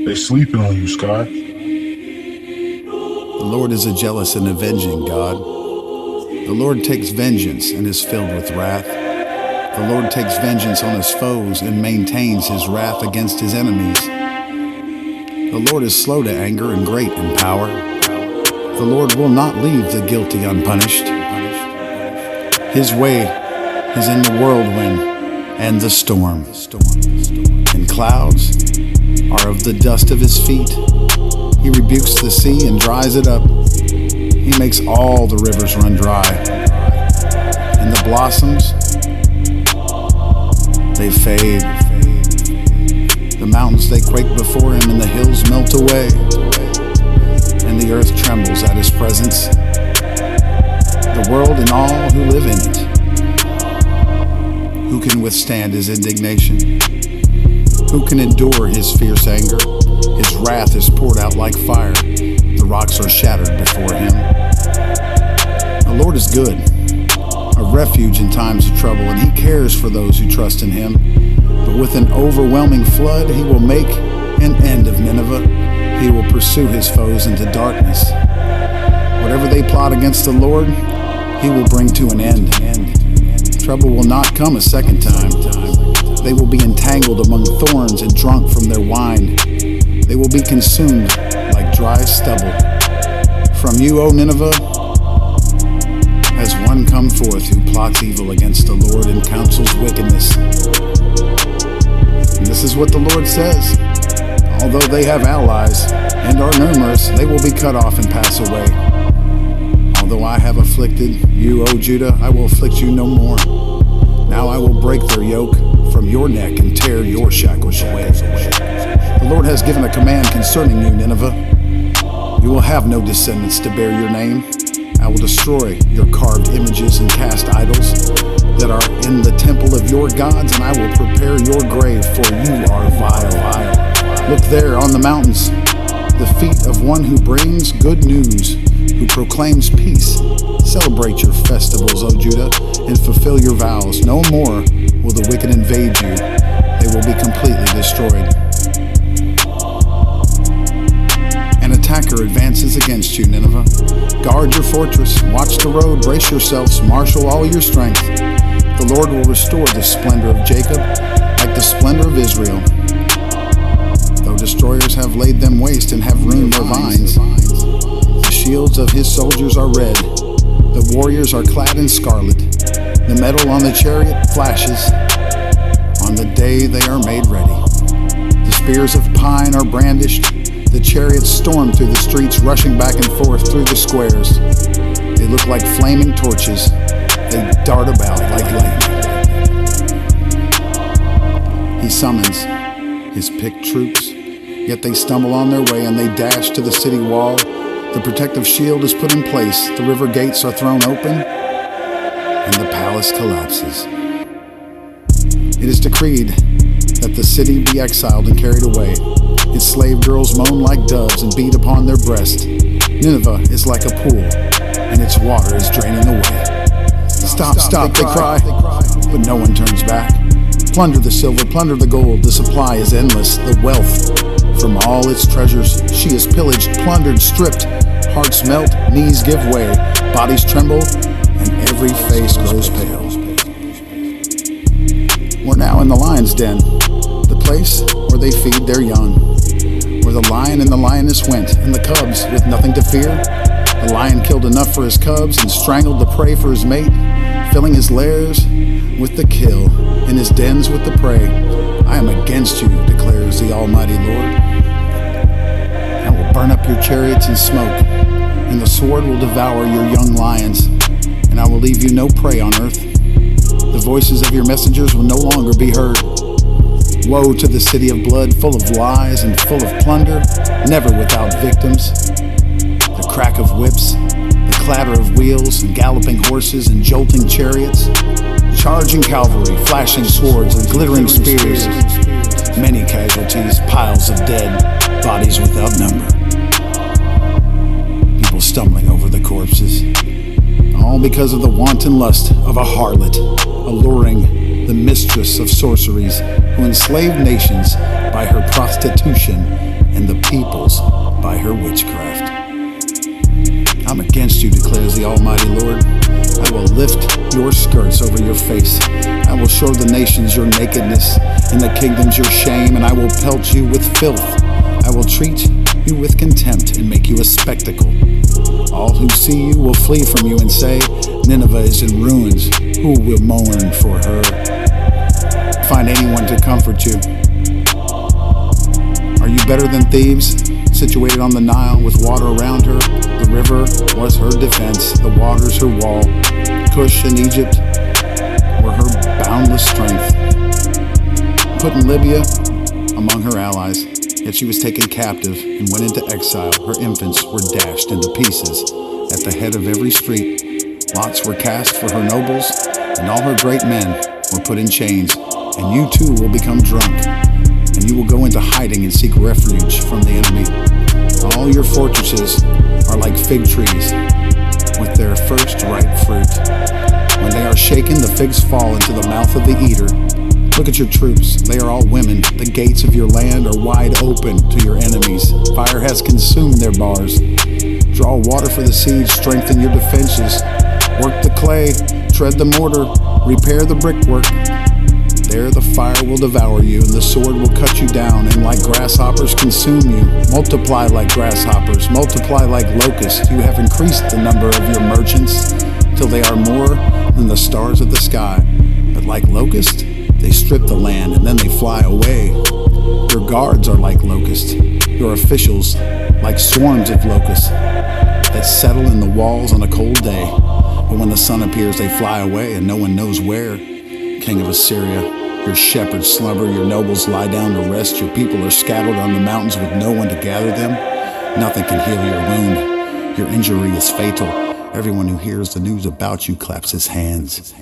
They sleeping on you, Scott. The Lord is a jealous and avenging God. The Lord takes vengeance and is filled with wrath. The Lord takes vengeance on his foes and maintains his wrath against his enemies. The Lord is slow to anger and great in power. The Lord will not leave the guilty unpunished. His way is in the whirlwind and the storm, and clouds are of the dust of his feet. He rebukes the sea and dries it up. He makes all the rivers run dry, and the blossoms, they fade. The mountains, they quake before him, and the hills melt away, and the earth trembles at his presence. The world and all who live in it. Who can withstand his indignation? Who can endure his fierce anger? His wrath is poured out like fire. The rocks are shattered before him. The Lord is good, a refuge in times of trouble, and he cares for those who trust in him. But with an overwhelming flood, he will make an end of Nineveh. He will pursue his foes into darkness. Whatever they plot against the Lord, he will bring to an end. Trouble will not come a second time. They will be entangled among thorns and drunk from their wine. They will be consumed like dry stubble. From you, O Nineveh, has one come forth who plots evil against the Lord and counsels wickedness. And this is what the Lord says. Although they have allies and are numerous, they will be cut off and pass away. Although I have afflicted you, O Judah, I will afflict you no more. Now I will break their yoke from your neck and tear your shackles away. The Lord has given a command concerning you, Nineveh. You will have no descendants to bear your name. I will destroy your carved images and cast idols that are in the temple of your gods, and I will prepare your grave, for you are vile. Look there on the mountains, the feet of one who brings good news, who proclaims peace. Celebrate your festivals, O Judah, and fulfill your vows. No more will the wicked invade you. They will be completely destroyed. An attacker advances against you, Nineveh. Guard your fortress, watch the road, brace yourselves, marshal all your strength. The Lord will restore the splendor of Jacob, like the splendor of Israel. Though destroyers have laid them waste and have ruined their vines, the shields of his soldiers are red. The warriors are clad in scarlet. The metal on the chariot flashes. On the day they are made ready. The spears of pine are brandished. The chariots storm through the streets, rushing back and forth through the squares. They look like flaming torches. They dart about like lightning. He summons his picked troops, yet they stumble on their way and they dash to the city wall. The protective shield is put in place, the river gates are thrown open, and the palace collapses. It is decreed that the city be exiled and carried away. Its slave girls moan like doves and beat upon their breast. Nineveh is like a pool, and its water is draining away. Stop, they cry, but no one turns back. Plunder the silver, plunder the gold, the supply is endless, the wealth from all its treasures. She is pillaged, plundered, stripped. Hearts melt, knees give way, bodies tremble, and every face grows pale. We're now in the lion's den, the place where they feed their young, where the lion and the lioness went, and the cubs with nothing to fear. The lion killed enough for his cubs and strangled the prey for his mate, filling his lairs with the kill and his dens with the prey. I am against you, declares the Almighty Lord. I will burn up your chariots in smoke, and the sword will devour your young lions, and I will leave you no prey on earth. The voices of your messengers will no longer be heard. Woe to the city of blood, full of lies and full of plunder, never without victims. The crack of whips, the clatter of wheels and galloping horses and jolting chariots, charging cavalry, flashing swords and glittering spears. Many casualties, piles of dead, bodies without number. People stumbling over the corpses. All because of the wanton lust of a harlot, alluring the mistress of sorceries, who enslaved nations by her prostitution and the peoples by her witchcraft. I'm against you, declares the Almighty Lord. I will lift your skirts over your face. I will show the nations your nakedness, and the kingdoms your shame, and I will pelt you with filth. I will treat you with contempt and make you a spectacle. All who see you will flee from you and say, Nineveh is in ruins. Who will mourn for her? Find anyone to comfort you. Are you better than Thebes, situated on the Nile with water around her? The river was her defense, the waters her wall. Cush and Egypt were her boundless strength. Put in Libya among her allies, yet she was taken captive and went into exile. Her infants were dashed into pieces at the head of every street. Lots were cast for her nobles, and all her great men were put in chains. And you too will become drunk, and you will go into hiding and seek refuge from the enemy. All your fortresses are like fig trees with their first ripe fruit. When they are shaken, the figs fall into the mouth of the eater. Look at your troops, they are all women. The gates of your land are wide open to your enemies. Fire has consumed their bars. Draw water for the siege, strengthen your defenses. Work the clay, tread the mortar, repair the brickwork. There the fire will devour you, and the sword will cut you down, and like grasshoppers consume you. Multiply like grasshoppers, multiply like locusts. You have increased the number of your merchants, till they are more than the stars of the sky. But like locusts, they strip the land, and then they fly away. Your guards are like locusts, your officials like swarms of locusts that settle in the walls on a cold day. But when the sun appears, they fly away, and no one knows where. King of Assyria, your shepherds slumber, your nobles lie down to rest, your people are scattered on the mountains with no one to gather them. Nothing can heal your wound. Your injury is fatal. Everyone who hears the news about you claps his hands.